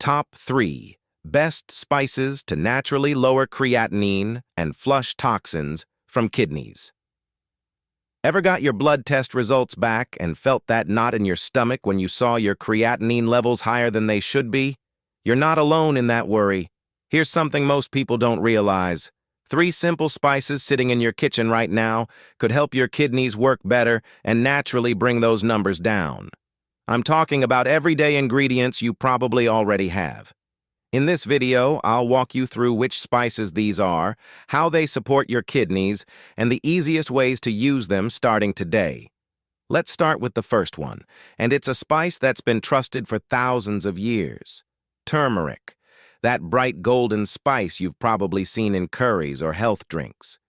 Top 3 Best Spices to Naturally Lower Creatinine and Flush Toxins from Kidneys. Ever got your blood test results back and felt that knot in your stomach when you saw your creatinine levels higher than they should be? You're not alone in that worry. Here's something most people don't realize. 3 simple spices sitting in your kitchen right now could help your kidneys work better and naturally bring those numbers down. I'm talking about everyday ingredients you probably already have. In this video, I'll walk you through which spices these are, how they support your kidneys, and the easiest ways to use them starting today. Let's start with the first one, and it's a spice that's been trusted for thousands of years. Turmeric, that bright golden spice you've probably seen in curries or health drinks.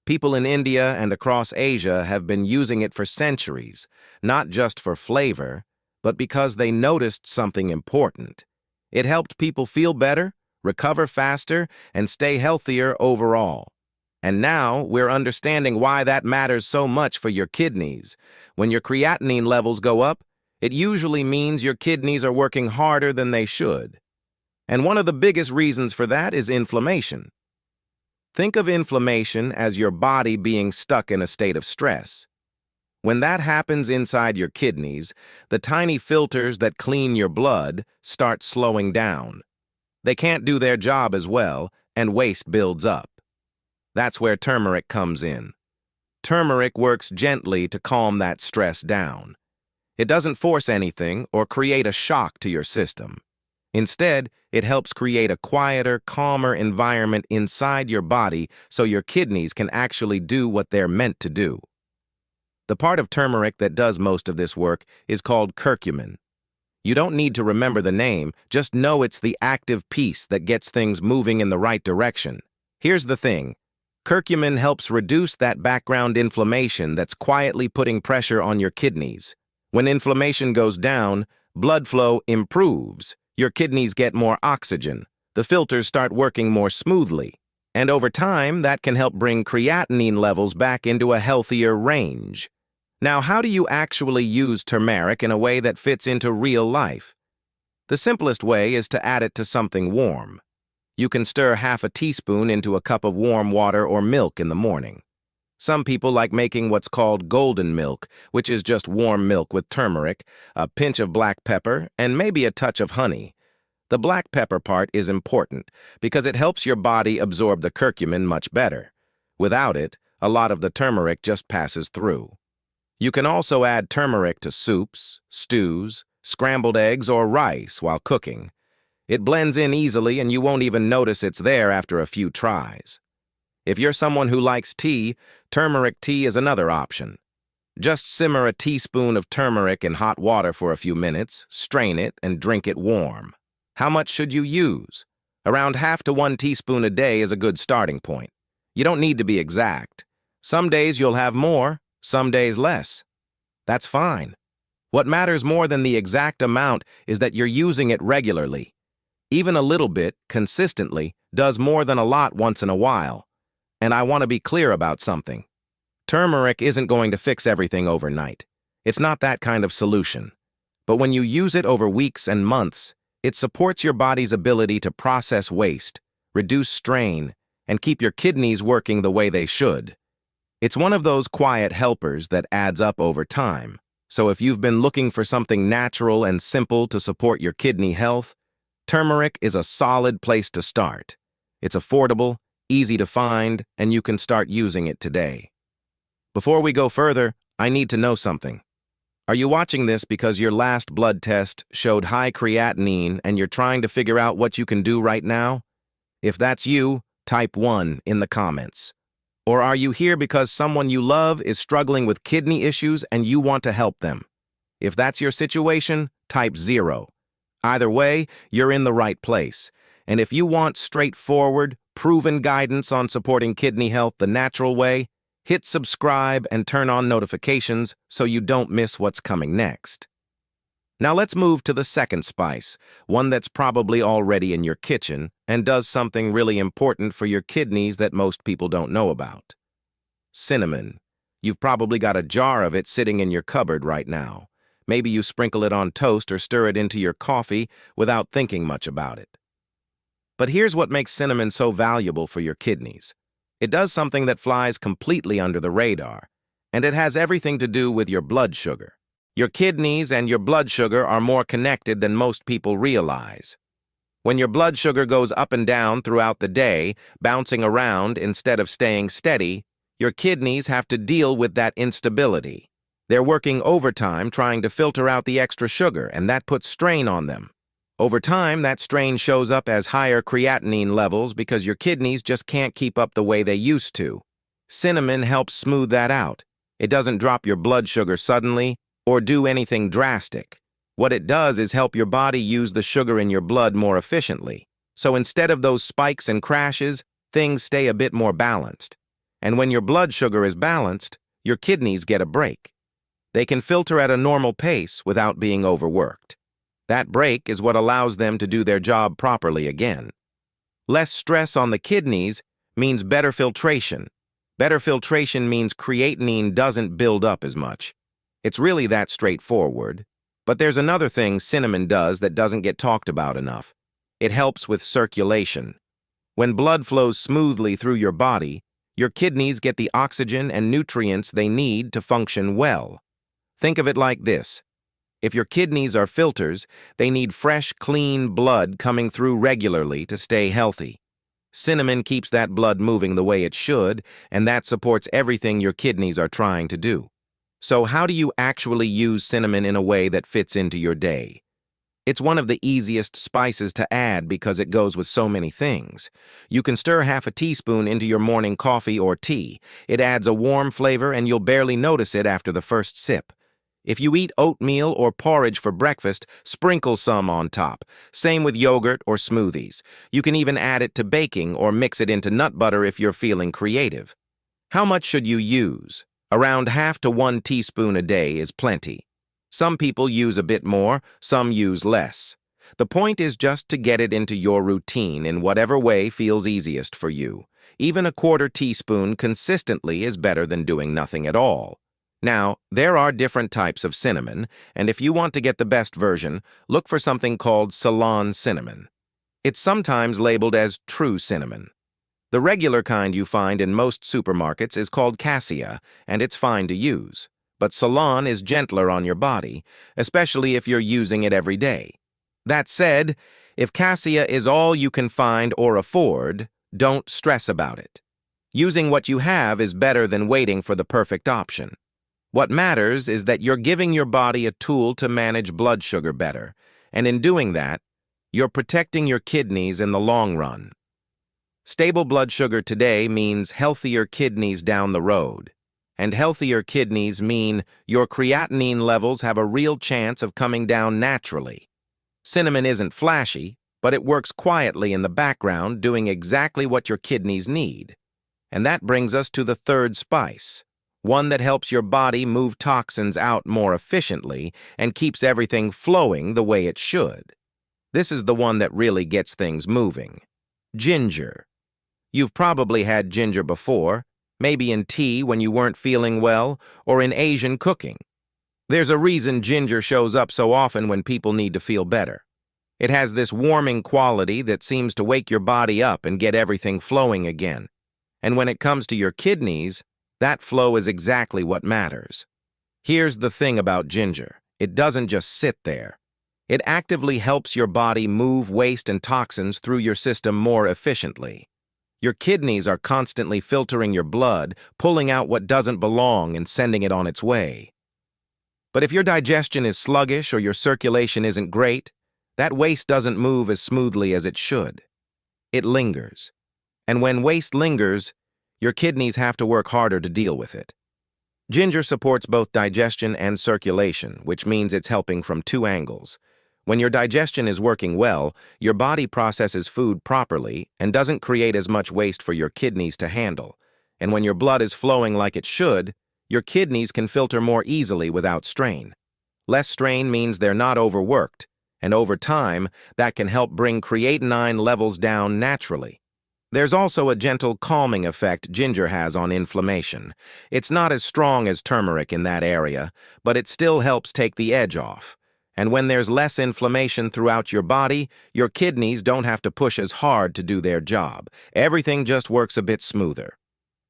People in India and across Asia have been using it for centuries, not just for flavor, but because they noticed something important. It helped people feel better, recover faster, and stay healthier overall. And now we're understanding why that matters so much for your kidneys. When your creatinine levels go up, it usually means your kidneys are working harder than they should. And one of the biggest reasons for that is inflammation. Think of inflammation as your body being stuck in a state of stress. When that happens inside your kidneys, the tiny filters that clean your blood start slowing down. They can't do their job as well, and waste builds up. That's where turmeric comes in. Turmeric works gently to calm that stress down. It doesn't force anything or create a shock to your system. Instead, it helps create a quieter, calmer environment inside your body so your kidneys can actually do what they're meant to do. The part of turmeric that does most of this work is called curcumin. You don't need to remember the name, just know it's the active piece that gets things moving in the right direction. Here's the thing. Curcumin helps reduce that background inflammation that's quietly putting pressure on your kidneys. When inflammation goes down, blood flow improves. Your kidneys get more oxygen. The filters start working more smoothly. And over time, that can help bring creatinine levels back into a healthier range. Now, how do you actually use turmeric in a way that fits into real life? The simplest way is to add it to something warm. You can stir half a teaspoon into a cup of warm water or milk in the morning. Some people like making what's called golden milk, which is just warm milk with turmeric, a pinch of black pepper, and maybe a touch of honey. The black pepper part is important because it helps your body absorb the curcumin much better. Without it, a lot of the turmeric just passes through. You can also add turmeric to soups, stews, scrambled eggs, or rice while cooking. It blends in easily and you won't even notice it's there after a few tries. If you're someone who likes tea, turmeric tea is another option. Just simmer a teaspoon of turmeric in hot water for a few minutes, strain it, and drink it warm. How much should you use? Around half to 1 teaspoon a day is a good starting point. You don't need to be exact. Some days you'll have more, some days less. That's fine. What matters more than the exact amount is that you're using it regularly. Even a little bit, consistently, does more than a lot once in a while. And I want to be clear about something. Turmeric isn't going to fix everything overnight. It's not that kind of solution. But when you use it over weeks and months, it supports your body's ability to process waste, reduce strain, and keep your kidneys working the way they should. It's one of those quiet helpers that adds up over time. So if you've been looking for something natural and simple to support your kidney health, turmeric is a solid place to start. It's affordable, easy to find, and you can start using it today. Before we go further, I need to know something. Are you watching this because your last blood test showed high creatinine and you're trying to figure out what you can do right now? If that's you, type 1 in the comments. Or are you here because someone you love is struggling with kidney issues and you want to help them? If that's your situation, type 0. Either way, you're in the right place. And if you want straightforward, proven guidance on supporting kidney health the natural way, hit subscribe and turn on notifications so you don't miss what's coming next. Now let's move to the second spice, one that's probably already in your kitchen and does something really important for your kidneys that most people don't know about. Cinnamon. You've probably got a jar of it sitting in your cupboard right now. Maybe you sprinkle it on toast or stir it into your coffee without thinking much about it. But here's what makes cinnamon so valuable for your kidneys. It does something that flies completely under the radar, and it has everything to do with your blood sugar. Your kidneys and your blood sugar are more connected than most people realize. When your blood sugar goes up and down throughout the day, bouncing around instead of staying steady, your kidneys have to deal with that instability. They're working overtime trying to filter out the extra sugar, and that puts strain on them. Over time, that strain shows up as higher creatinine levels because your kidneys just can't keep up the way they used to. Cinnamon helps smooth that out. It doesn't drop your blood sugar suddenly or do anything drastic. What it does is help your body use the sugar in your blood more efficiently. So instead of those spikes and crashes, things stay a bit more balanced. And when your blood sugar is balanced, your kidneys get a break. They can filter at a normal pace without being overworked. That break is what allows them to do their job properly again. Less stress on the kidneys means better filtration. Better filtration means creatinine doesn't build up as much. It's really that straightforward. But there's another thing cinnamon does that doesn't get talked about enough. It helps with circulation. When blood flows smoothly through your body, your kidneys get the oxygen and nutrients they need to function well. Think of it like this. If your kidneys are filters, they need fresh, clean blood coming through regularly to stay healthy. Cinnamon keeps that blood moving the way it should, and that supports everything your kidneys are trying to do. So how do you actually use cinnamon in a way that fits into your day? It's one of the easiest spices to add because it goes with so many things. You can stir half a teaspoon into your morning coffee or tea. It adds a warm flavor and you'll barely notice it after the first sip. If you eat oatmeal or porridge for breakfast, sprinkle some on top. Same with yogurt or smoothies. You can even add it to baking or mix it into nut butter if you're feeling creative. How much should you use? Around half to 1 teaspoon a day is plenty. Some people use a bit more, some use less. The point is just to get it into your routine in whatever way feels easiest for you. Even a 1/4 teaspoon consistently is better than doing nothing at all. Now, there are different types of cinnamon, and if you want to get the best version, look for something called Ceylon cinnamon. It's sometimes labeled as true cinnamon. The regular kind you find in most supermarkets is called cassia, and it's fine to use. But Ceylon is gentler on your body, especially if you're using it every day. That said, if cassia is all you can find or afford, don't stress about it. Using what you have is better than waiting for the perfect option. What matters is that you're giving your body a tool to manage blood sugar better, and in doing that, you're protecting your kidneys in the long run. Stable blood sugar today means healthier kidneys down the road, and healthier kidneys mean your creatinine levels have a real chance of coming down naturally. Cinnamon isn't flashy, but it works quietly in the background doing exactly what your kidneys need. And that brings us to the third spice. One that helps your body move toxins out more efficiently and keeps everything flowing the way it should. This is the one that really gets things moving. Ginger. You've probably had ginger before, maybe in tea when you weren't feeling well, or in Asian cooking. There's a reason ginger shows up so often when people need to feel better. It has this warming quality that seems to wake your body up and get everything flowing again. And when it comes to your kidneys, that flow is exactly what matters. Here's the thing about ginger. It doesn't just sit there. It actively helps your body move waste and toxins through your system more efficiently. Your kidneys are constantly filtering your blood, pulling out what doesn't belong and sending it on its way. But if your digestion is sluggish or your circulation isn't great, that waste doesn't move as smoothly as it should. It lingers. And when waste lingers, your kidneys have to work harder to deal with it. Ginger supports both digestion and circulation, which means it's helping from 2 angles. When your digestion is working well, your body processes food properly and doesn't create as much waste for your kidneys to handle. And when your blood is flowing like it should, your kidneys can filter more easily without strain. Less strain means they're not overworked, and over time, that can help bring creatinine levels down naturally. There's also a gentle calming effect ginger has on inflammation. It's not as strong as turmeric in that area, but it still helps take the edge off. And when there's less inflammation throughout your body, your kidneys don't have to push as hard to do their job. Everything just works a bit smoother.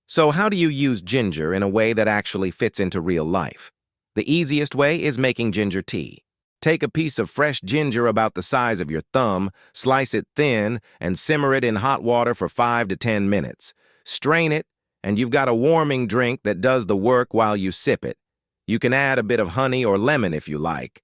So how do you use ginger in a way that actually fits into real life? The easiest way is making ginger tea. Take a piece of fresh ginger about the size of your thumb, slice it thin, and simmer it in hot water for 5 to 10 minutes. Strain it, and you've got a warming drink that does the work while you sip it. You can add a bit of honey or lemon if you like.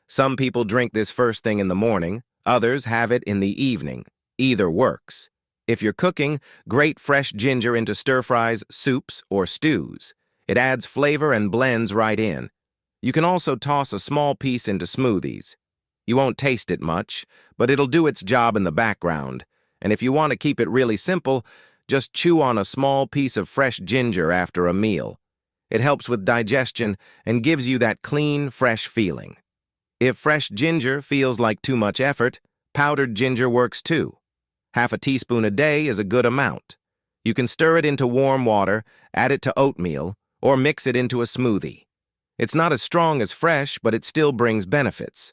Some people drink this first thing in the morning, others have it in the evening. Either works. If you're cooking, grate fresh ginger into stir-fries, soups, or stews. It adds flavor and blends right in. You can also toss a small piece into smoothies. You won't taste it much, but it'll do its job in the background. And if you want to keep it really simple, just chew on a small piece of fresh ginger after a meal. It helps with digestion and gives you that clean, fresh feeling. If fresh ginger feels like too much effort, powdered ginger works too. Half a teaspoon a day is a good amount. You can stir it into warm water, add it to oatmeal, or mix it into a smoothie. It's not as strong as fresh, but it still brings benefits.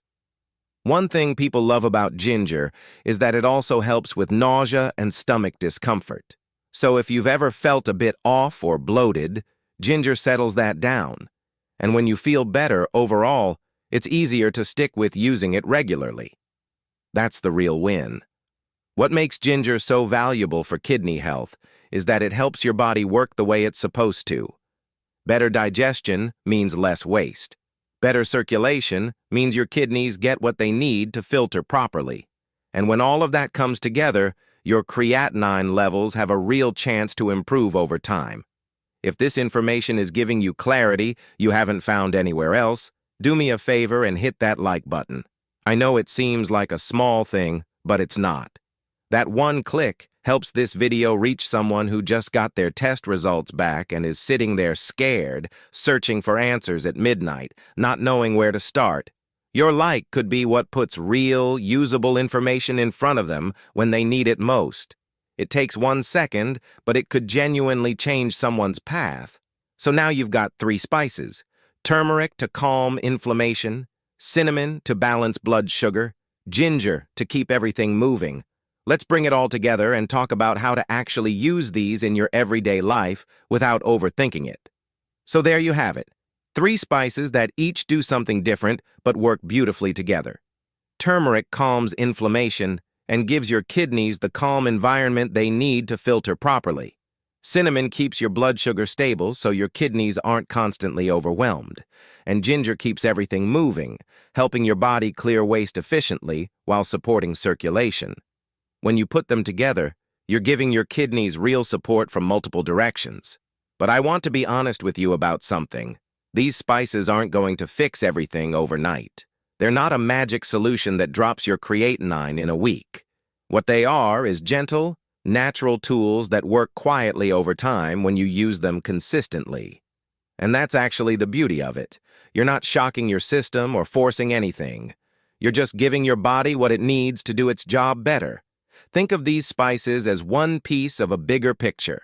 One thing people love about ginger is that it also helps with nausea and stomach discomfort. So if you've ever felt a bit off or bloated, ginger settles that down. And when you feel better overall, it's easier to stick with using it regularly. That's the real win. What makes ginger so valuable for kidney health is that it helps your body work the way it's supposed to. Better digestion means less waste. Better circulation means your kidneys get what they need to filter properly. And when all of that comes together, your creatinine levels have a real chance to improve over time. If this information is giving you clarity you haven't found anywhere else, do me a favor and hit that like button. I know it seems like a small thing, but it's not. That one click helps this video reach someone who just got their test results back and is sitting there scared, searching for answers at midnight, not knowing where to start. Your like could be what puts real, usable information in front of them when they need it most. It takes 1 second, but it could genuinely change someone's path. So now you've got 3 spices: turmeric to calm inflammation, cinnamon to balance blood sugar, ginger to keep everything moving. Let's bring it all together and talk about how to actually use these in your everyday life without overthinking it. So there you have it. 3 spices that each do something different but work beautifully together. Turmeric calms inflammation and gives your kidneys the calm environment they need to filter properly. Cinnamon keeps your blood sugar stable so your kidneys aren't constantly overwhelmed. And ginger keeps everything moving, helping your body clear waste efficiently while supporting circulation. When you put them together, you're giving your kidneys real support from multiple directions. But I want to be honest with you about something. These spices aren't going to fix everything overnight. They're not a magic solution that drops your creatinine in a week. What they are is gentle, natural tools that work quietly over time when you use them consistently. And that's actually the beauty of it. You're not shocking your system or forcing anything. You're just giving your body what it needs to do its job better. Think of these spices as one piece of a bigger picture.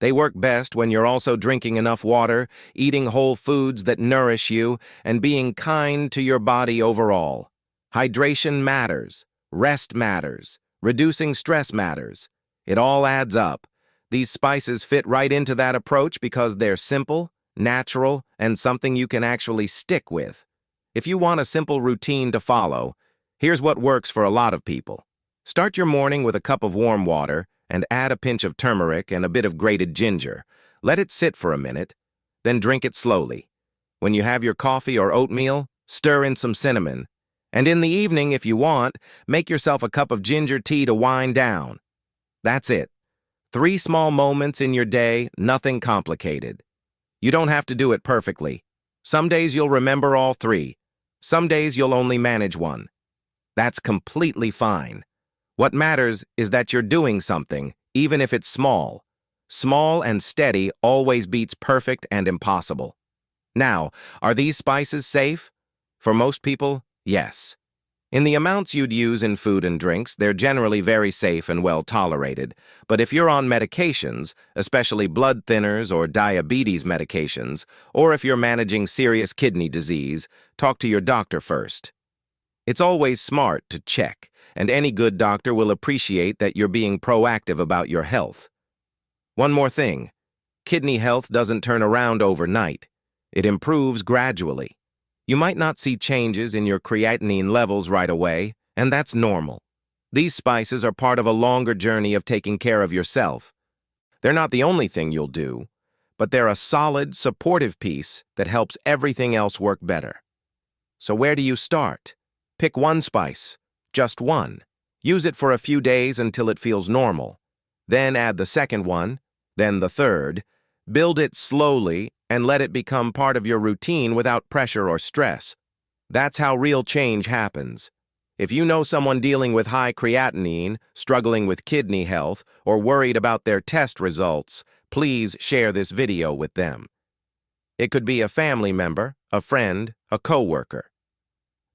They work best when you're also drinking enough water, eating whole foods that nourish you, and being kind to your body overall. Hydration matters. Rest matters. Reducing stress matters. It all adds up. These spices fit right into that approach because they're simple, natural, and something you can actually stick with. If you want a simple routine to follow, here's what works for a lot of people. Start your morning with a cup of warm water and add a pinch of turmeric and a bit of grated ginger. Let it sit for a minute, then drink it slowly. When you have your coffee or oatmeal, stir in some cinnamon. And in the evening, if you want, make yourself a cup of ginger tea to wind down. That's it. 3 small moments in your day, nothing complicated. You don't have to do it perfectly. Some days you'll remember all 3. Some days you'll only manage 1. That's completely fine. What matters is that you're doing something, even if it's small. Small and steady always beats perfect and impossible. Now, are these spices safe? For most people, yes. In the amounts you'd use in food and drinks, they're generally very safe and well tolerated. But if you're on medications, especially blood thinners or diabetes medications, or if you're managing serious kidney disease, talk to your doctor first. It's always smart to check, and any good doctor will appreciate that you're being proactive about your health. One more thing, kidney health doesn't turn around overnight. It improves gradually. You might not see changes in your creatinine levels right away, and that's normal. These spices are part of a longer journey of taking care of yourself. They're not the only thing you'll do, but they're a solid, supportive piece that helps everything else work better. So where do you start? Pick one spice, just one. Use it for a few days until it feels normal. Then add the second one, then the third. Build it slowly and let it become part of your routine without pressure or stress. That's how real change happens. If you know someone dealing with high creatinine, struggling with kidney health, or worried about their test results, please share this video with them. It could be a family member, a friend, a coworker.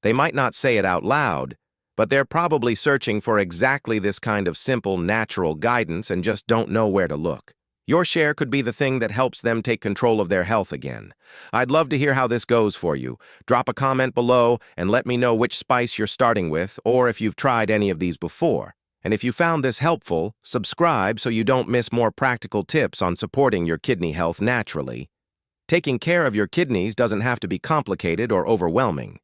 They might not say it out loud, but they're probably searching for exactly this kind of simple, natural guidance and just don't know where to look. Your share could be the thing that helps them take control of their health again. I'd love to hear how this goes for you. Drop a comment below and let me know which spice you're starting with or if you've tried any of these before. And if you found this helpful, subscribe so you don't miss more practical tips on supporting your kidney health naturally. Taking care of your kidneys doesn't have to be complicated or overwhelming.